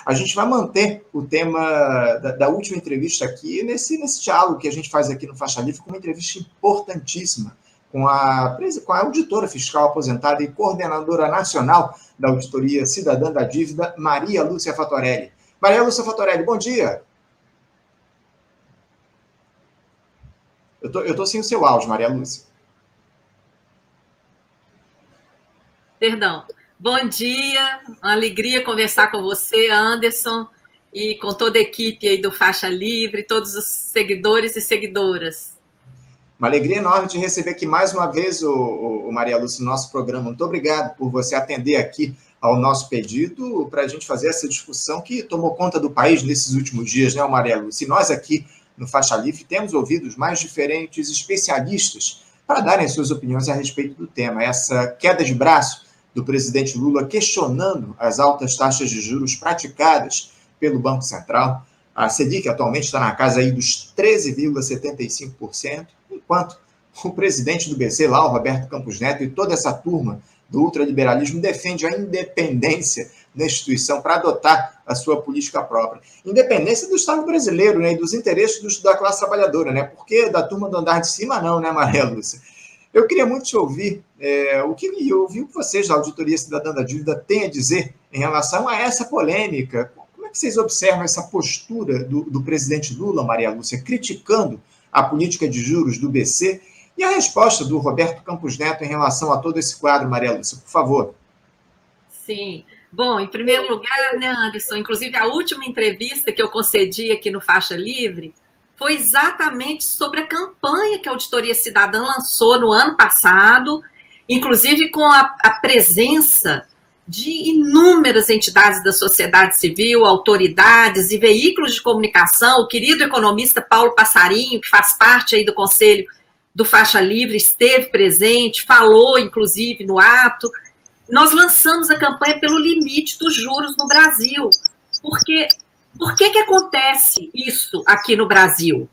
A gente vai manter o tema da última entrevista aqui nesse diálogo que a gente faz aqui no Faixa Livre, com uma entrevista importantíssima com a auditora fiscal aposentada e coordenadora nacional da Auditoria Cidadã da Dívida, Maria Lúcia Fattorelli. Maria Lúcia Fattorelli, bom dia. Eu tô sem o seu áudio, Maria Lúcia. Perdão. Bom dia, uma alegria conversar com você, Anderson, e com toda a equipe aí do Faixa Livre, todos os seguidores e seguidoras. Uma alegria enorme de receber aqui mais uma vez o Maria Lúcia no nosso programa. Muito obrigado por você atender aqui ao nosso pedido para a gente fazer essa discussão que tomou conta do país nesses últimos dias, né, Maria Lúcia? E nós aqui no Faixa Livre temos ouvido os mais diferentes especialistas para darem suas opiniões a respeito do tema. Essa queda de braço do presidente Lula questionando as altas taxas de juros praticadas pelo Banco Central. A Selic atualmente está na casa aí dos 13,75%, enquanto o presidente do BC, lá, o Roberto Campos Neto, e toda essa turma do ultraliberalismo defende a independência da instituição para adotar a sua política própria. Independência do Estado brasileiro, né, e dos interesses da classe trabalhadora, né? Porque da turma do andar de cima não, né, Maria Lúcia? Eu queria muito te ouvir o que vocês da Auditoria Cidadã da Dívida têm a dizer em relação a essa polêmica. Como é que vocês observam essa postura do presidente Lula, Maria Lúcia, criticando a política de juros do BC, e a resposta do Roberto Campos Neto em relação a todo esse quadro, Maria Lúcia, por favor? Sim. Bom, em primeiro lugar, né, Anderson, inclusive a última entrevista que eu concedi aqui no Faixa Livre foi exatamente sobre a campanha que a Auditoria Cidadã lançou no ano passado, inclusive com a presença de inúmeras entidades da sociedade civil, autoridades e veículos de comunicação. O querido economista Paulo Passarinho, que faz parte aí do Conselho do Faixa Livre, esteve presente, falou, inclusive, no ato. Nós lançamos a campanha pelo limite dos juros no Brasil. Por que acontece isso aqui no Brasil?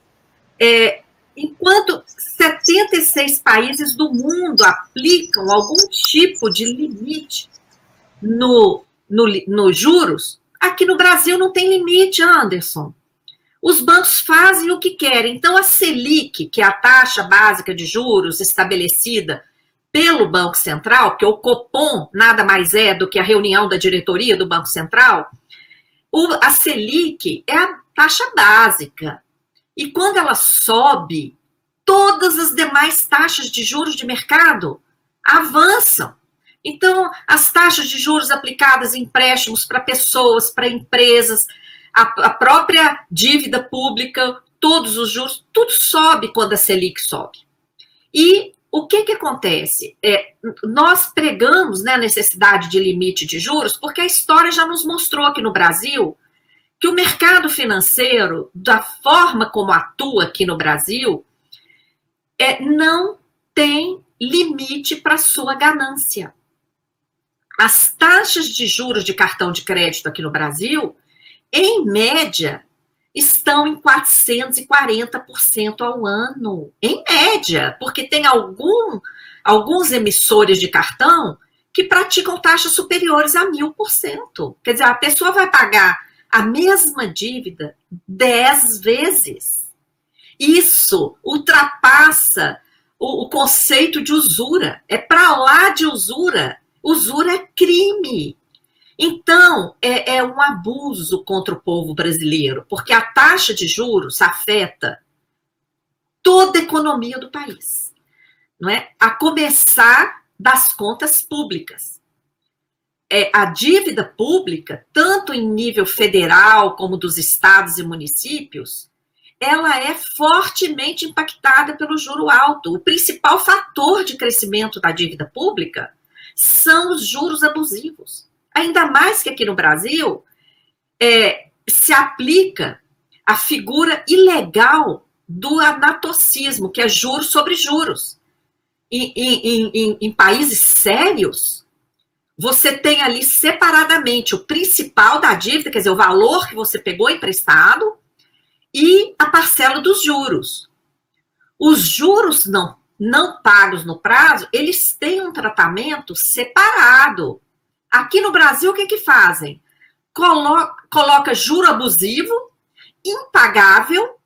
Enquanto 76 países do mundo aplicam algum tipo de limite nos juros, aqui no Brasil não tem limite, Anderson. Os bancos fazem o que querem. Então, a Selic, que é a taxa básica de juros estabelecida pelo Banco Central, que o Copom nada mais é do que a reunião da diretoria do Banco Central, a Selic é a taxa básica. E quando ela sobe, todas as demais taxas de juros de mercado avançam. Então, as taxas de juros aplicadas em empréstimos para pessoas, para empresas, a própria dívida pública, todos os juros, tudo sobe quando a Selic sobe. E o que acontece? Nós pregamos, né, a necessidade de limite de juros, porque a história já nos mostrou aqui no Brasil que o mercado financeiro, da forma como atua aqui no Brasil, não tem limite para sua ganância. As taxas de juros de cartão de crédito aqui no Brasil, em média, estão em 440% ao ano. Em média, porque tem alguns emissores de cartão que praticam taxas superiores a 1000%. Quer dizer, a pessoa vai pagar a mesma dívida 10 vezes. Isso ultrapassa o conceito de usura. É para lá de usura. Usura é crime. Então, é um abuso contra o povo brasileiro, porque a taxa de juros afeta toda a economia do país, não é? A começar das contas públicas. A dívida pública, tanto em nível federal como dos estados e municípios, ela é fortemente impactada pelo juro alto. O principal fator de crescimento da dívida pública são os juros abusivos. Ainda mais que aqui no Brasil se aplica a figura ilegal do anatocismo, que é juros sobre juros. Em países sérios, você tem ali separadamente o principal da dívida, quer dizer, o valor que você pegou emprestado, e a parcela dos juros. Os juros não pagos no prazo, eles têm um tratamento separado. Aqui no Brasil, o que fazem? coloca juro abusivo, impagável,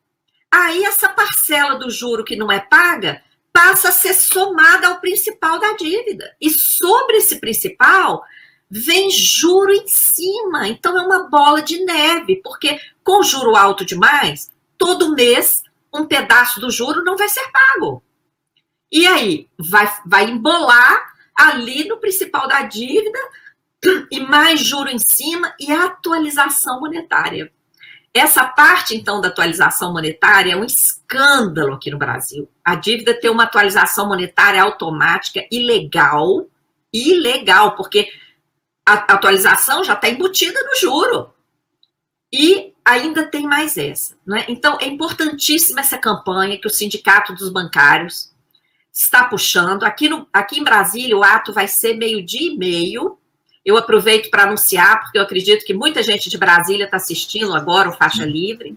aí essa parcela do juro que não é paga passa a ser somada ao principal da dívida. E sobre esse principal vem juro em cima. Então é uma bola de neve, porque com juro alto demais, todo mês um pedaço do juro não vai ser pago. E aí vai embolar ali no principal da dívida e mais juro em cima e atualização monetária. Essa parte, então, da atualização monetária é um escândalo aqui no Brasil. A dívida tem uma atualização monetária automática ilegal, porque a atualização já está embutida no juro. E ainda tem mais essa. Não é? Então, é importantíssima essa campanha que o Sindicato dos Bancários está puxando. Aqui em Brasília, o ato vai ser 12h30. Eu aproveito para anunciar, porque eu acredito que muita gente de Brasília está assistindo agora o Faixa Livre.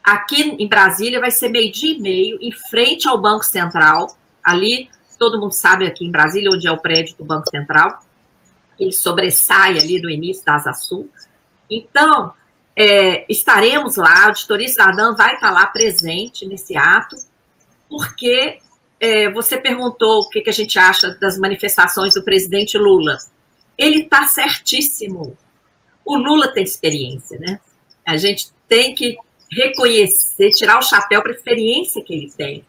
Aqui em Brasília vai ser 12h30, em frente ao Banco Central. Ali, todo mundo sabe aqui em Brasília, onde é o prédio do Banco Central. Ele sobressai ali no início da Asa Sul. Então, estaremos lá, a Auditoria Cidadã vai estar lá presente nesse ato, porque você perguntou o que a gente acha das manifestações do presidente Lula. Ele está certíssimo. O Lula tem experiência, né? A gente tem que reconhecer, tirar o chapéu para a experiência que ele tem.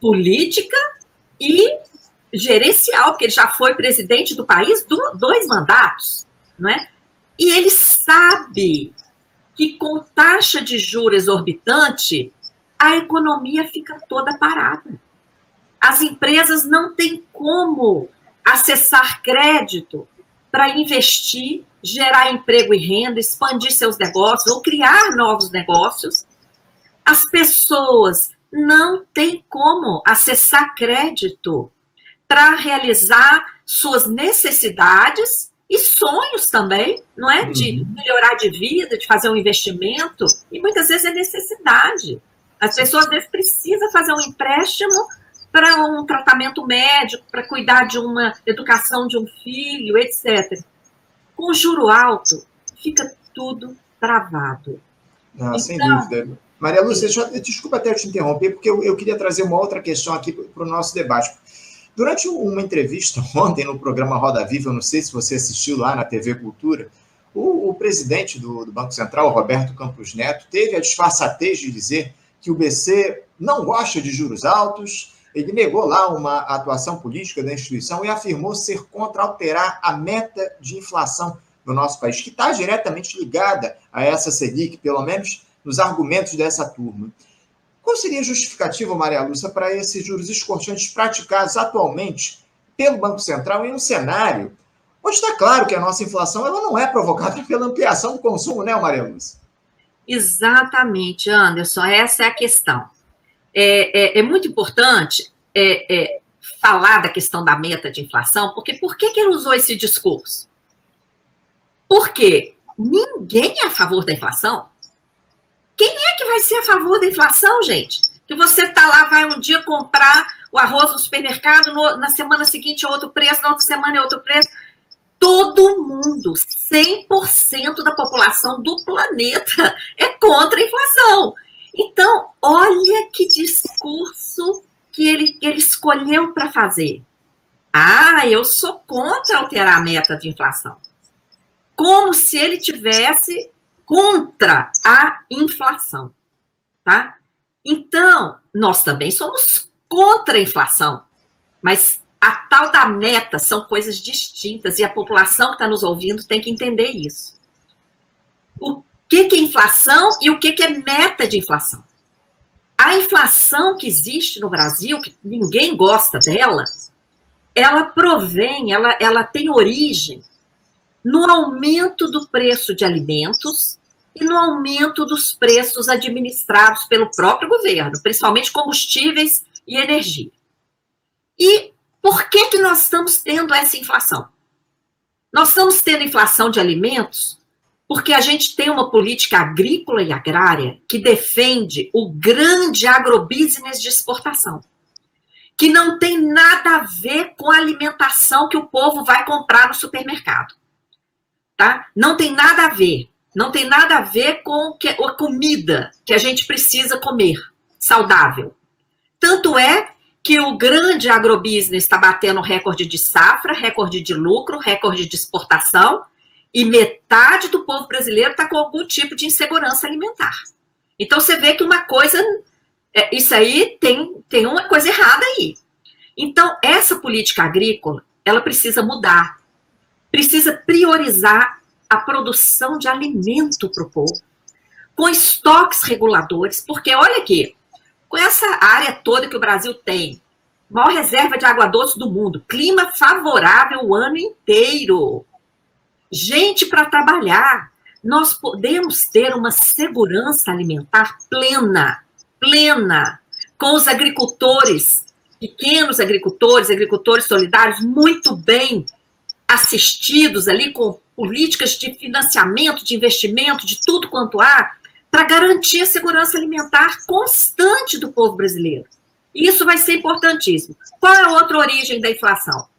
Política e gerencial, porque ele já foi presidente do país 2 mandatos, não é? E ele sabe que com taxa de juros exorbitante, a economia fica toda parada. As empresas não têm como acessar crédito para investir, gerar emprego e renda, expandir seus negócios ou criar novos negócios. As pessoas não têm como acessar crédito para realizar suas necessidades e sonhos também, não é? De melhorar de vida, de fazer um investimento, e muitas vezes é necessidade. As pessoas, às vezes, precisam fazer um empréstimo para um tratamento médico, para cuidar de uma educação de um filho, etc. Com juro alto, fica tudo travado. Sem dúvida. Maria Lúcia, desculpa até te interromper, porque eu queria trazer uma outra questão aqui para o nosso debate. Durante uma entrevista ontem no programa Roda Viva, eu não sei se você assistiu lá na TV Cultura, o presidente do Banco Central, Roberto Campos Neto, teve a disfarçatez de dizer que o BC não gosta de juros altos. Ele negou lá uma atuação política da instituição e afirmou ser contra alterar a meta de inflação do nosso país, que está diretamente ligada a essa Selic, pelo menos nos argumentos dessa turma. Qual seria a justificativa, Maria Lúcia, para esses juros escorchantes praticados atualmente pelo Banco Central em um cenário onde está claro que a nossa inflação ela não é provocada pela ampliação do consumo, né, Maria Lúcia? Exatamente, Anderson, essa é a questão. É muito importante falar da questão da meta de inflação, porque por que ele usou esse discurso? Porque ninguém é a favor da inflação. Quem é que vai ser a favor da inflação, gente? Que você está lá, vai um dia comprar o arroz no supermercado, na semana seguinte é outro preço, na outra semana é outro preço. Todo mundo, 100% da população do planeta é contra a inflação. Então, olha que discurso que ele escolheu para fazer. Eu sou contra alterar a meta de inflação. Como se ele tivesse contra a inflação, tá? Então, nós também somos contra a inflação, mas a tal da meta são coisas distintas e a população que está nos ouvindo tem que entender isso. O que é inflação e o que é meta de inflação? A inflação que existe no Brasil, que ninguém gosta dela, ela provém, ela tem origem no aumento do preço de alimentos e no aumento dos preços administrados pelo próprio governo, principalmente combustíveis e energia. E por que nós estamos tendo essa inflação? Nós estamos tendo inflação de alimentos porque a gente tem uma política agrícola e agrária que defende o grande agrobusiness de exportação, que não tem nada a ver com a alimentação que o povo vai comprar no supermercado. tá? Não tem nada a ver. Não tem nada a ver com a comida que a gente precisa comer, saudável. Tanto é que o grande agrobusiness está batendo recorde de safra, recorde de lucro, recorde de exportação, e metade do povo brasileiro está com algum tipo de insegurança alimentar. Então, você vê que uma coisa... Isso aí tem uma coisa errada aí. Então, essa política agrícola, ela precisa mudar. Precisa priorizar a produção de alimento para o povo, com estoques reguladores, porque olha aqui, com essa área toda que o Brasil tem, maior reserva de água doce do mundo, clima favorável o ano inteiro, gente para trabalhar, nós podemos ter uma segurança alimentar plena, com os agricultores, pequenos agricultores solidários, muito bem assistidos ali com políticas de financiamento, de investimento, de tudo quanto há, para garantir a segurança alimentar constante do povo brasileiro. Isso vai ser importantíssimo. Qual é a outra origem da inflação?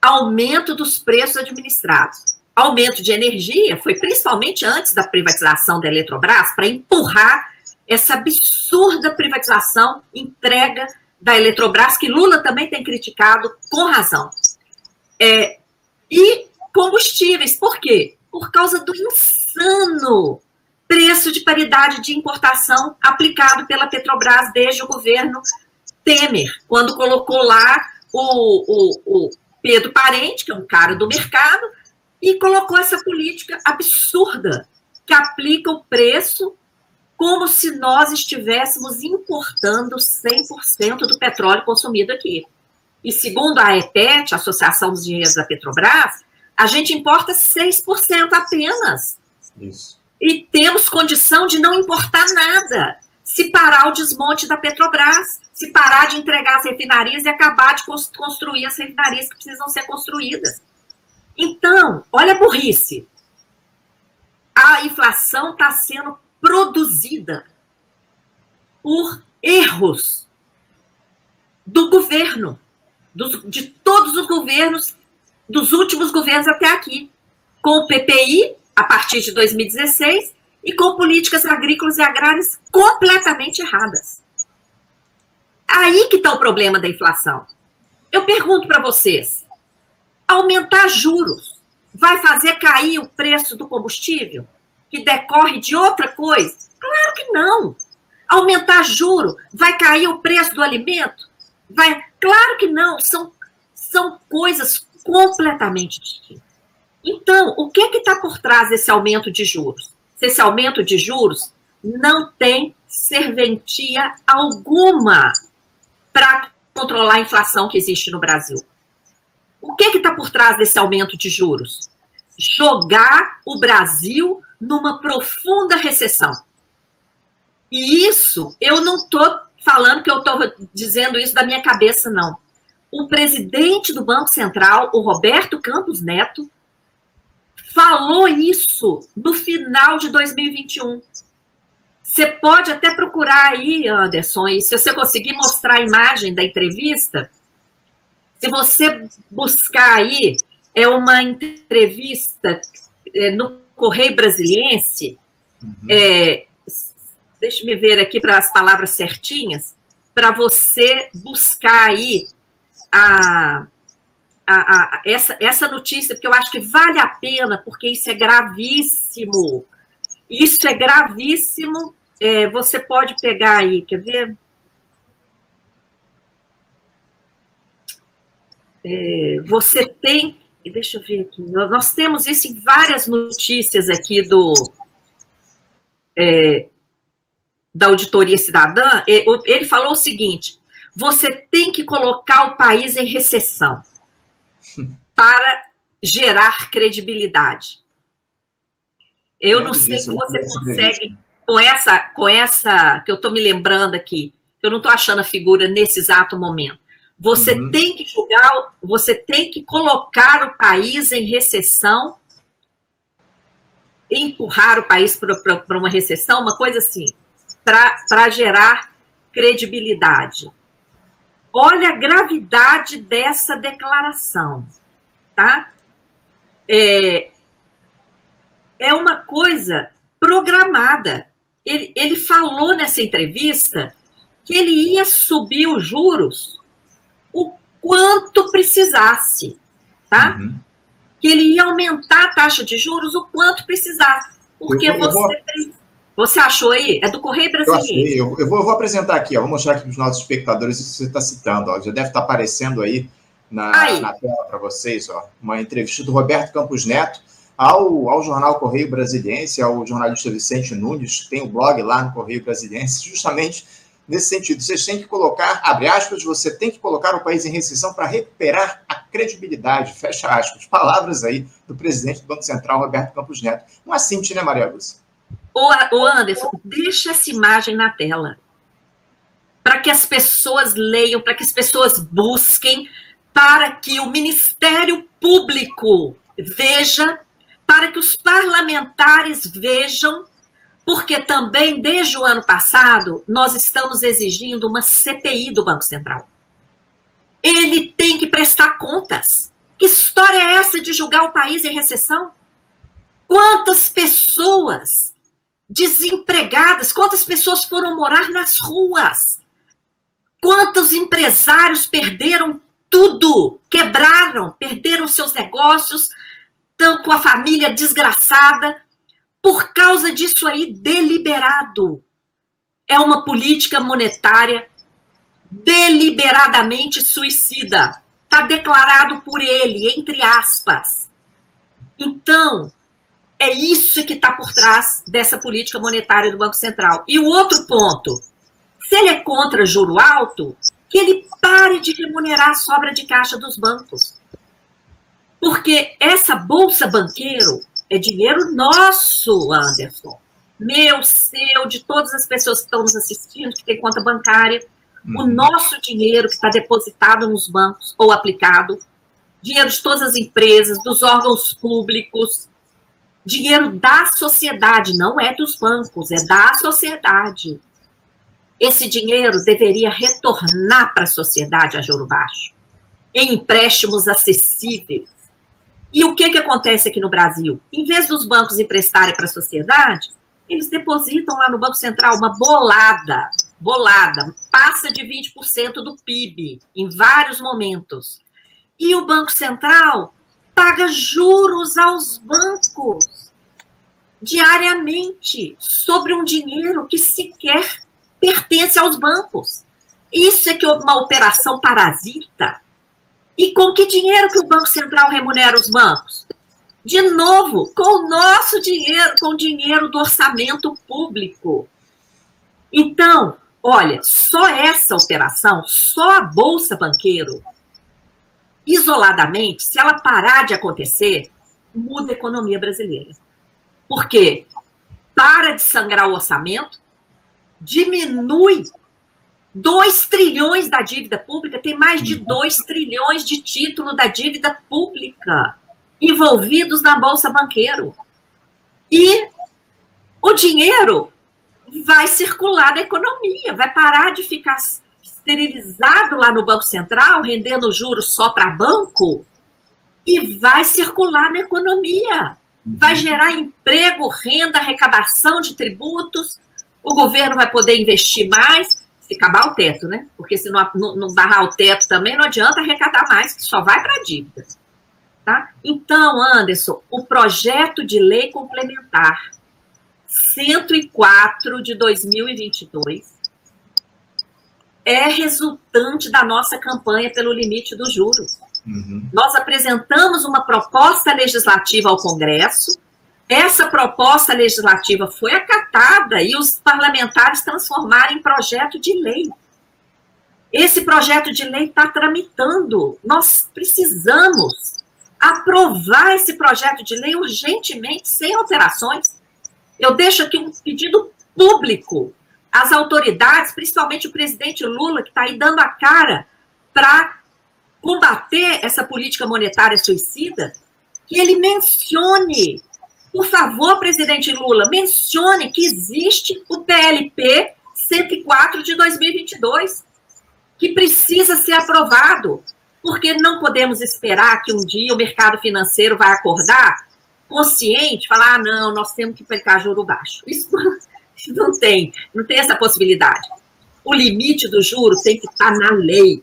Aumento dos preços administrados. Aumento de energia foi principalmente antes da privatização da Eletrobras, para empurrar essa absurda privatização, entrega da Eletrobras, que Lula também tem criticado com razão. E combustíveis, por quê? Por causa do insano preço de paridade de importação aplicado pela Petrobras desde o governo Temer, quando colocou lá o Pedro Parente, que é um cara do mercado, e colocou essa política absurda que aplica o preço como se nós estivéssemos importando 100% do petróleo consumido aqui. E segundo a AEPET, a Associação dos Engenheiros da Petrobras, a gente importa 6% apenas. Isso. E temos condição de não importar nada, se parar o desmonte da Petrobras, se parar de entregar as refinarias e acabar de construir as refinarias que precisam ser construídas. Então, olha a burrice. A inflação está sendo produzida por erros do governo, de todos os governos, dos últimos governos até aqui, com o PPI, a partir de 2016, e com políticas agrícolas e agrárias completamente erradas. Aí que está o problema da inflação. Eu pergunto para vocês, aumentar juros vai fazer cair o preço do combustível, que decorre de outra coisa? Claro que não. Aumentar juro vai cair o preço do alimento? Claro que não. São coisas completamente distintas. Então, o que está por trás desse aumento de juros? Esse aumento de juros não tem serventia alguma para controlar a inflação que existe no Brasil. O que está por trás desse aumento de juros? Jogar o Brasil numa profunda recessão. E isso, eu não estou falando que eu estou dizendo isso da minha cabeça, não. O presidente do Banco Central, o Roberto Campos Neto, falou isso no final de 2021. Você pode até procurar aí, Anderson, e se você conseguir mostrar a imagem da entrevista, se você buscar aí, é uma entrevista no Correio Brasiliense, deixa eu ver aqui para as palavras certinhas, para você buscar aí essa notícia, porque eu acho que vale a pena, porque isso é gravíssimo. Isso é gravíssimo. Você pode pegar aí, quer ver? Você tem... Deixa eu ver aqui. Nós temos isso em várias notícias aqui da Auditoria Cidadã. Ele falou o seguinte: você tem que colocar o país em recessão para gerar credibilidade. Eu não sei se você consegue, com essa que eu estou me lembrando aqui, eu não estou achando a figura nesse exato momento. Você tem que julgar, você tem que colocar o país em recessão, empurrar o país para uma recessão, uma coisa assim, para gerar credibilidade. Olha a gravidade dessa declaração, tá? é uma coisa programada. Ele falou nessa entrevista que ele ia subir os juros o quanto precisasse, tá? Uhum. Que ele ia aumentar a taxa de juros o quanto precisasse. Porque você achou aí? É do Correio Brasiliense. Eu vou apresentar aqui, ó, vou mostrar aqui para os nossos espectadores isso que você está citando. Ó, já deve estar aparecendo aí na tela para vocês, ó, uma entrevista do Roberto Campos Neto ao jornal Correio Brasiliense, ao jornalista Vicente Nunes, que tem o blog lá no Correio Brasiliense, justamente nesse sentido. Vocês têm que colocar, abre aspas, você tem que colocar o país em recessão para recuperar a credibilidade, fecha aspas. Palavras aí do presidente do Banco Central, Roberto Campos Neto. Não é simples, né, Maria Lúcia? Ô Anderson, deixa essa imagem na tela. Para que as pessoas leiam, para que as pessoas busquem, para que o Ministério Público veja, para que os parlamentares vejam, porque também, desde o ano passado, nós estamos exigindo uma CPI do Banco Central. Ele tem que prestar contas. Que história é essa de julgar o país em recessão? Quantas pessoas desempregadas, quantas pessoas foram morar nas ruas? Quantos empresários perderam tudo, quebraram, perderam seus negócios, estão com a família desgraçada, por causa disso aí, deliberado. É uma política monetária deliberadamente suicida. Está declarado por ele, entre aspas. Então, é isso que está por trás dessa política monetária do Banco Central. E o outro ponto, se ele é contra juro alto, que ele pare de remunerar a sobra de caixa dos bancos. Porque essa bolsa banqueiro é dinheiro nosso, Anderson. Meu, seu, de todas as pessoas que estão nos assistindo, que tem conta bancária. O nosso dinheiro que está depositado nos bancos ou aplicado. Dinheiro de todas as empresas, dos órgãos públicos. Dinheiro da sociedade, não é dos bancos, é da sociedade. Esse dinheiro deveria retornar para a sociedade a juro baixo, em empréstimos acessíveis. E o que acontece aqui no Brasil? Em vez dos bancos emprestarem para a sociedade, eles depositam lá no Banco Central uma bolada, passa de 20% do PIB em vários momentos. E o Banco Central paga juros aos bancos diariamente sobre um dinheiro que sequer pertence aos bancos. Isso é que é uma operação parasita. E com que dinheiro que o Banco Central remunera os bancos? De novo, com o nosso dinheiro, com o dinheiro do orçamento público. Então, olha, só essa operação, só a Bolsa Banqueiro, isoladamente, se ela parar de acontecer, muda a economia brasileira. Por quê? Para de sangrar o orçamento, diminui 2 trilhões da dívida pública, tem mais de 2 trilhões de título da dívida pública envolvidos na Bolsa Banqueiro. E o dinheiro vai circular na economia, vai parar de ficar esterilizado lá no Banco Central, rendendo juros só para banco, e vai circular na economia. Vai gerar emprego, renda, arrecadação de tributos, o governo vai poder investir mais, se acabar o teto, né? Porque se não barrar o teto também, não adianta arrecadar mais, que só vai para a dívida. Tá? Então, Anderson, o projeto de lei complementar 104 de 2022 é resultante da nossa campanha pelo limite dos juros. Nós apresentamos uma proposta legislativa ao Congresso, essa proposta legislativa foi acatada e os parlamentares transformaram em projeto de lei. Esse projeto de lei está tramitando. Nós precisamos aprovar esse projeto de lei urgentemente, sem alterações. Eu deixo aqui um pedido público às autoridades, principalmente o presidente Lula, que está aí dando a cara para combater essa política monetária suicida, que ele mencione, por favor, presidente Lula, mencione que existe o PLP 104 de 2022, que precisa ser aprovado. Porque não podemos esperar que um dia o mercado financeiro vai acordar consciente, falar, não, nós temos que aplicar juro baixo. Isso não tem essa possibilidade. O limite do juro tem que estar na lei.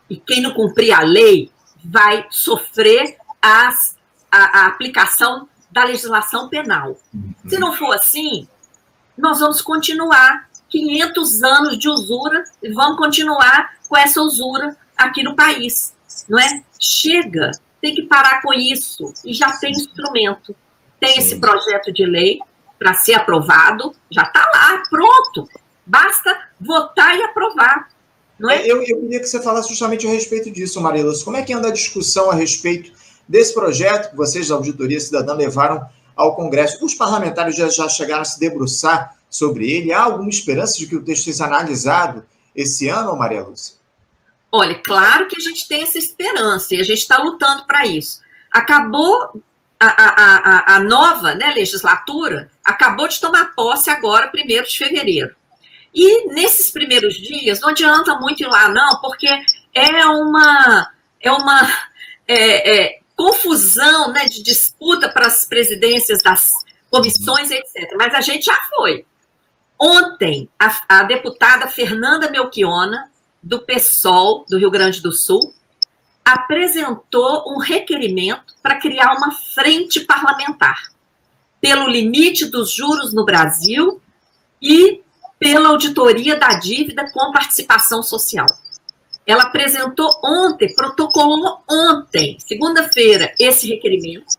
E quem não cumprir a lei vai sofrer a aplicação da legislação penal. Se não for assim, nós vamos continuar 500 anos de usura e vamos continuar com essa usura aqui no país, não é? Chega, tem que parar com isso. E já tem instrumento. Tem esse projeto de lei para ser aprovado, já está lá, pronto. Basta votar e aprovar. Não é? Eu queria que você falasse justamente a respeito disso, Maria Lúcia. Como é que anda a discussão a respeito desse projeto que vocês da Auditoria Cidadã levaram ao Congresso? Os parlamentares já chegaram a se debruçar sobre ele? Há alguma esperança de que o texto seja analisado esse ano, Maria Lúcia? Olha, claro que a gente tem essa esperança e a gente está lutando para isso. Acabou a nova, né, legislatura, acabou de tomar posse agora, 1º de fevereiro. E nesses primeiros dias, não adianta muito ir lá, não, porque é uma confusão, né, de disputa para as presidências das comissões, etc. Mas a gente já foi. Ontem, a deputada Fernanda Melchiona, do PSOL, do Rio Grande do Sul, apresentou um requerimento para criar uma frente parlamentar pelo limite dos juros no Brasil e pela auditoria da dívida com participação social. Ela apresentou ontem, protocolou ontem, segunda-feira, esse requerimento,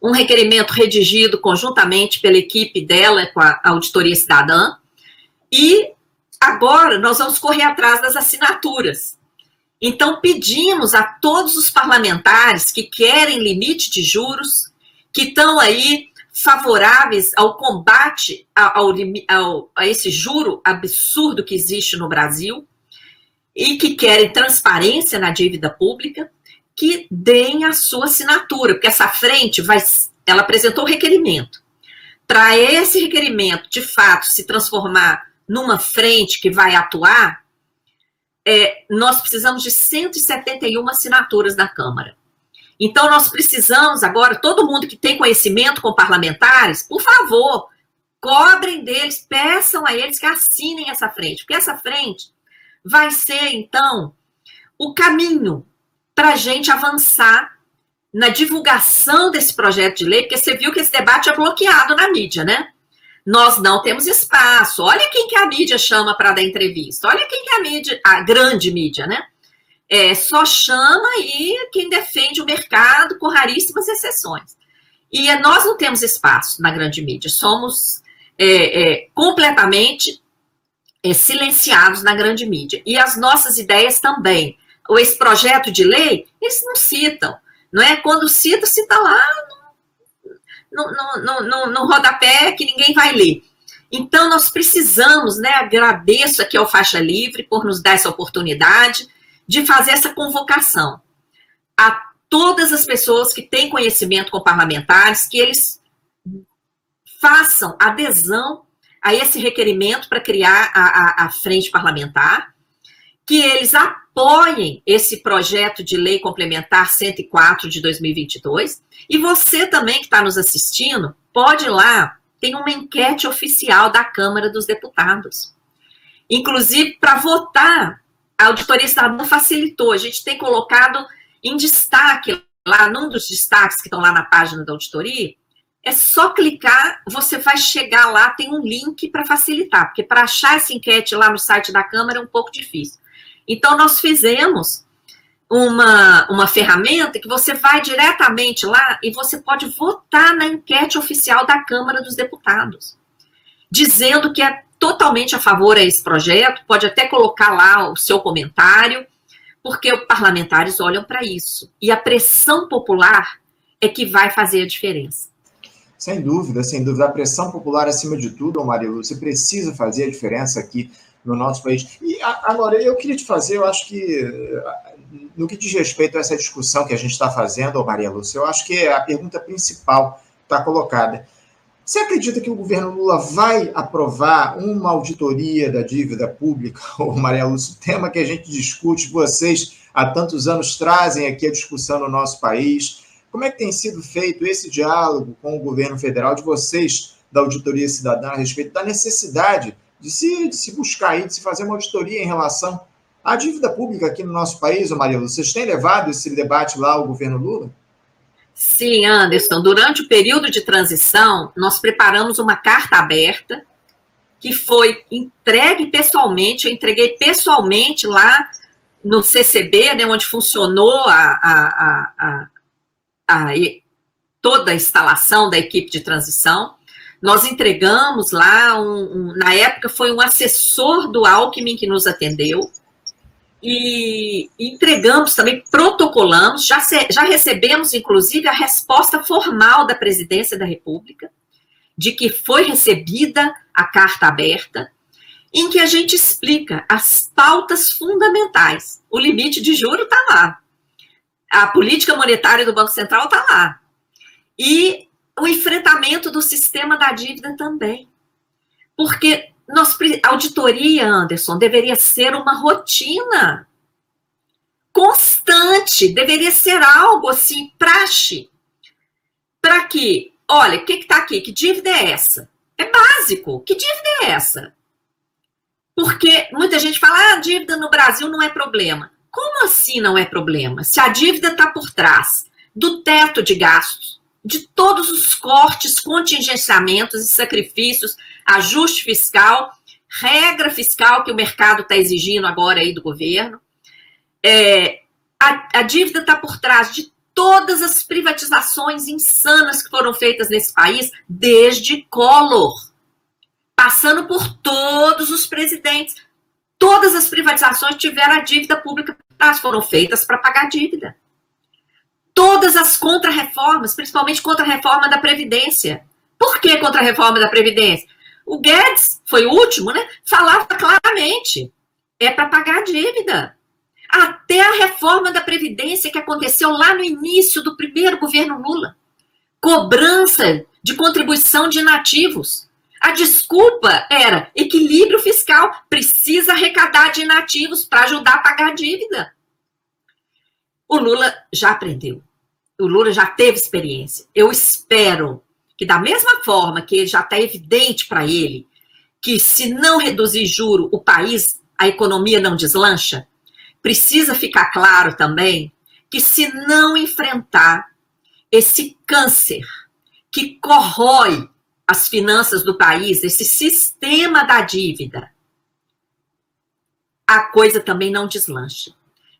um requerimento redigido conjuntamente pela equipe dela com a Auditoria Cidadã, e agora nós vamos correr atrás das assinaturas. Então, pedimos a todos os parlamentares que querem limite de juros, que estão aí favoráveis ao combate a esse juro absurdo que existe no Brasil e que querem transparência na dívida pública, que deem a sua assinatura, porque essa frente ela apresentou o requerimento. Para esse requerimento, de fato, se transformar numa frente que vai atuar, nós precisamos de 171 assinaturas da Câmara. Então, nós precisamos agora, todo mundo que tem conhecimento com parlamentares, por favor, cobrem deles, peçam a eles que assinem essa frente, porque essa frente vai ser, então, o caminho para a gente avançar na divulgação desse projeto de lei, porque você viu que esse debate é bloqueado na mídia, né? Nós não temos espaço. Olha quem que a mídia chama para dar entrevista. Olha quem que a mídia, a grande mídia, né? Só chama aí quem defende o mercado, com raríssimas exceções. E nós não temos espaço na grande mídia. Somos completamente silenciados na grande mídia. E as nossas ideias também. Esse projeto de lei, eles não citam. Não é? Quando cita lá no rodapé que ninguém vai ler. Então, nós precisamos, né? Agradeço aqui ao Faixa Livre por nos dar essa oportunidade de fazer essa convocação a todas as pessoas que têm conhecimento com parlamentares, que eles façam adesão a esse requerimento para criar a frente parlamentar, que eles apoiem esse projeto de lei complementar 104 de 2022, e você também que está nos assistindo, pode ir lá, tem uma enquete oficial da Câmara dos Deputados. Inclusive, para votar, a Auditoria Cidadã facilitou, a gente tem colocado em destaque, lá num dos destaques que estão lá na página da auditoria, é só clicar, você vai chegar lá, tem um link para facilitar, porque para achar essa enquete lá no site da Câmara é um pouco difícil. Então, nós fizemos uma ferramenta que você vai diretamente lá e você pode votar na enquete oficial da Câmara dos Deputados, dizendo que é totalmente a favor a esse projeto, pode até colocar lá o seu comentário, porque os parlamentares olham para isso. E a pressão popular é que vai fazer a diferença. Sem dúvida, sem dúvida. A pressão popular, acima de tudo, Maria Lúcia, precisa fazer a diferença aqui no nosso país. E agora, eu queria te fazer, eu acho que, no que diz respeito a essa discussão que a gente está fazendo, Maria Lúcia, eu acho que a pergunta principal está colocada. Você acredita que o governo Lula vai aprovar uma auditoria da dívida pública, Maria Lúcia, o tema que a gente discute, vocês há tantos anos trazem aqui a discussão no nosso país. Como é que tem sido feito esse diálogo com o governo federal de vocês, da Auditoria Cidadã, a respeito da necessidade de se buscar aí, de se fazer uma auditoria em relação à dívida pública aqui no nosso país, Maria Lúcia? Vocês têm levado esse debate lá ao governo Lula? Sim, Anderson. Durante o período de transição, nós preparamos uma carta aberta que foi entregue pessoalmente, eu entreguei pessoalmente lá no CCB, né, onde funcionou toda a instalação da equipe de transição. Nós entregamos lá, na época foi um assessor do Alckmin que nos atendeu, e entregamos também, protocolamos, já recebemos, inclusive, a resposta formal da Presidência da República, de que foi recebida a carta aberta, em que a gente explica as pautas fundamentais. O limite de juro está lá, a política monetária do Banco Central está lá, e o enfrentamento do sistema da dívida também. Porque a auditoria, Anderson, deveria ser uma rotina constante, deveria ser algo assim, praxe, para que, olha, o que está aqui? Que dívida é essa? É básico, que dívida é essa? Porque muita gente fala, a dívida no Brasil não é problema. Como assim não é problema? Se a dívida está por trás do teto de gastos, de todos os cortes, contingenciamentos e sacrifícios, ajuste fiscal, regra fiscal que o mercado está exigindo agora aí do governo. A dívida está por trás de todas as privatizações insanas que foram feitas nesse país, desde Collor, passando por todos os presidentes. Todas as privatizações tiveram a dívida pública por trás, foram feitas para pagar a dívida. Todas as contra-reformas, principalmente contra-reforma da Previdência. Por que contra-reforma da Previdência? O Guedes, foi o último, né? Falava claramente, é para pagar a dívida. Até a reforma da Previdência que aconteceu lá no início do primeiro governo Lula. Cobrança de contribuição de inativos. A desculpa era equilíbrio fiscal, precisa arrecadar de inativos para ajudar a pagar a dívida. O Lula já aprendeu. O Lula já teve experiência. Eu espero que, da mesma forma que já está evidente para ele que, se não reduzir juro, o país, a economia não deslancha, precisa ficar claro também que, se não enfrentar esse câncer que corrói as finanças do país, esse sistema da dívida, a coisa também não deslancha.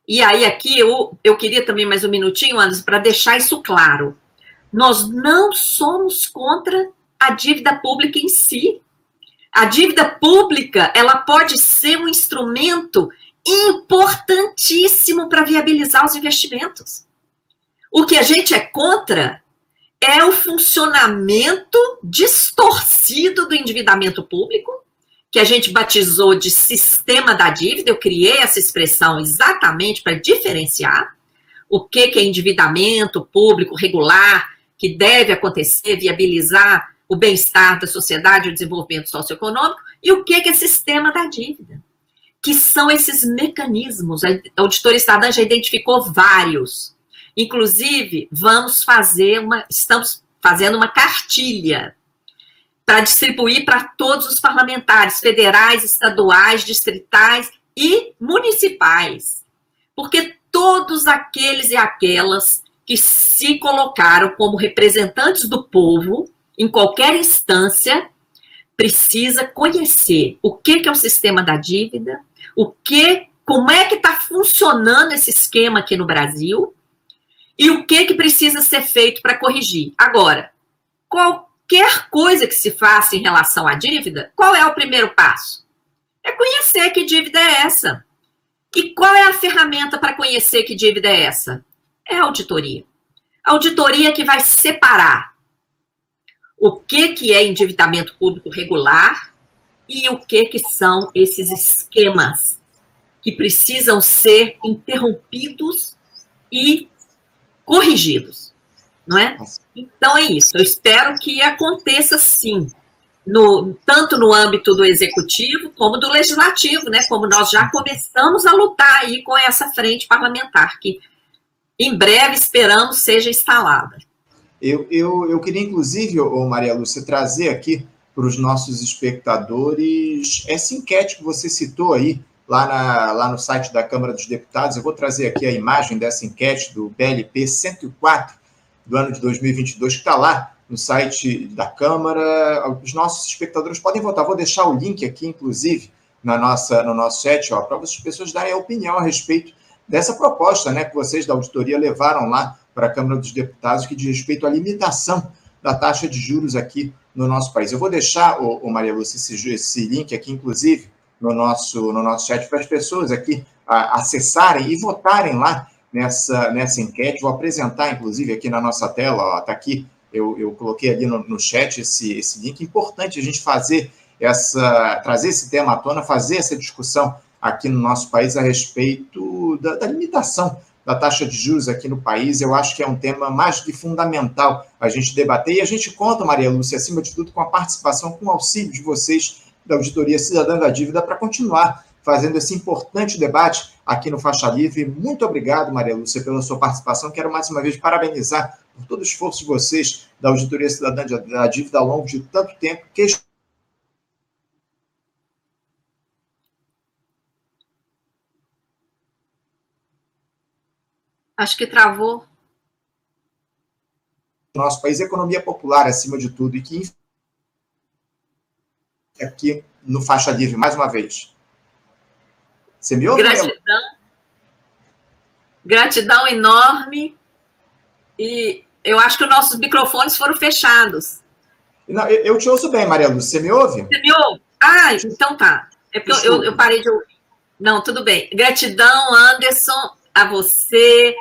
E aí aqui eu queria também mais um minutinho, Anderson, para deixar isso claro. Nós não somos contra a dívida pública em si. A dívida pública, ela pode ser um instrumento importantíssimo para viabilizar os investimentos. O que a gente é contra é o funcionamento distorcido do endividamento público, que a gente batizou de sistema da dívida. Eu criei essa expressão exatamente para diferenciar o que é endividamento público regular, que deve acontecer, viabilizar o bem-estar da sociedade e o desenvolvimento socioeconômico, e o que é sistema da dívida, que são esses mecanismos. A Auditoria Cidadã já identificou vários. Inclusive, estamos fazendo uma cartilha para distribuir para todos os parlamentares federais, estaduais, distritais e municipais. Porque todos aqueles e aquelas que se colocaram como representantes do povo, em qualquer instância, precisa conhecer o que é o sistema da dívida, como é que está funcionando esse esquema aqui no Brasil e o que precisa ser feito para corrigir. Agora, qualquer coisa que se faça em relação à dívida, qual é o primeiro passo? É conhecer que dívida é essa. E qual é a ferramenta para conhecer que dívida é essa? É a auditoria. A auditoria que vai separar o que é endividamento público regular e o que são esses esquemas que precisam ser interrompidos e corrigidos, não é? Então é isso, eu espero que aconteça sim tanto no âmbito do executivo como do legislativo, né? Como nós já começamos a lutar aí com essa frente parlamentar, que em breve esperamos seja instalada. Eu queria, inclusive, Maria Lúcia, trazer aqui para os nossos espectadores essa enquete que você citou aí, lá no site da Câmara dos Deputados. Eu vou trazer aqui a imagem dessa enquete do PLP 104, do ano de 2022, que está lá no site da Câmara. Os nossos espectadores podem votar. Vou deixar o link aqui, inclusive, no nosso chat, para as pessoas darem a opinião a respeito dessa proposta, né, que vocês da auditoria levaram lá para a Câmara dos Deputados, que diz respeito à limitação da taxa de juros aqui no nosso país. Eu vou deixar, Maria Lúcia, esse link aqui, inclusive, no nosso chat, para as pessoas aqui acessarem e votarem lá nessa enquete. Vou apresentar, inclusive, aqui na nossa tela, está aqui, eu coloquei ali no chat esse link. Importante a gente trazer esse tema à tona, fazer essa discussão aqui no nosso país a respeito da limitação da taxa de juros aqui no país. Eu acho que é um tema mais que fundamental a gente debater, e a gente conta, Maria Lúcia, acima de tudo, com a participação, com o auxílio de vocês da Auditoria Cidadã da Dívida para continuar fazendo esse importante debate aqui no Faixa Livre. Muito obrigado, Maria Lúcia, pela sua participação. Quero mais uma vez parabenizar por todo o esforço de vocês da Auditoria Cidadã da Dívida ao longo de tanto tempo. Acho que travou. Nosso país, economia popular, acima de tudo, e que aqui no Faixa Livre, mais uma vez. Você me ouve? Gratidão. Gratidão enorme. E eu acho que os nossos microfones foram fechados. Não, eu te ouço bem, Maria Lúcia. Você me ouve? Você me ouve? Ah, então tá. É porque eu parei de ouvir. Não, tudo bem. Gratidão, Anderson, a você,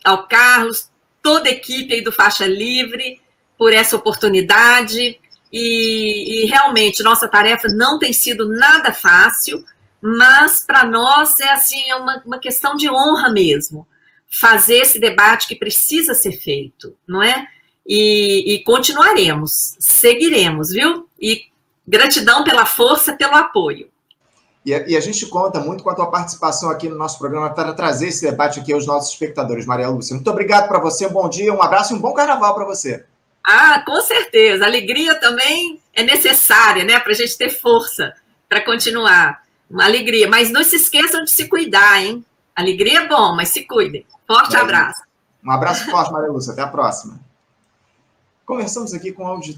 ao Carlos, toda a equipe aí do Faixa Livre, por essa oportunidade. E realmente, nossa tarefa não tem sido nada fácil, mas para nós é assim, uma questão de honra mesmo, fazer esse debate que precisa ser feito, não é? E continuaremos, seguiremos, viu? E gratidão pela força, pelo apoio. E a gente conta muito com a tua participação aqui no nosso programa para trazer esse debate aqui aos nossos espectadores, Maria Lúcia. Muito obrigado para você, um bom dia, um abraço e um bom carnaval para você. Ah, com certeza. A alegria também é necessária, né, para a gente ter força para continuar. Uma alegria. Mas não se esqueçam de se cuidar, hein? Alegria é bom, mas se cuidem. Forte abraço. Um abraço forte, Maria Lúcia. Até a próxima. Conversamos aqui com o auditor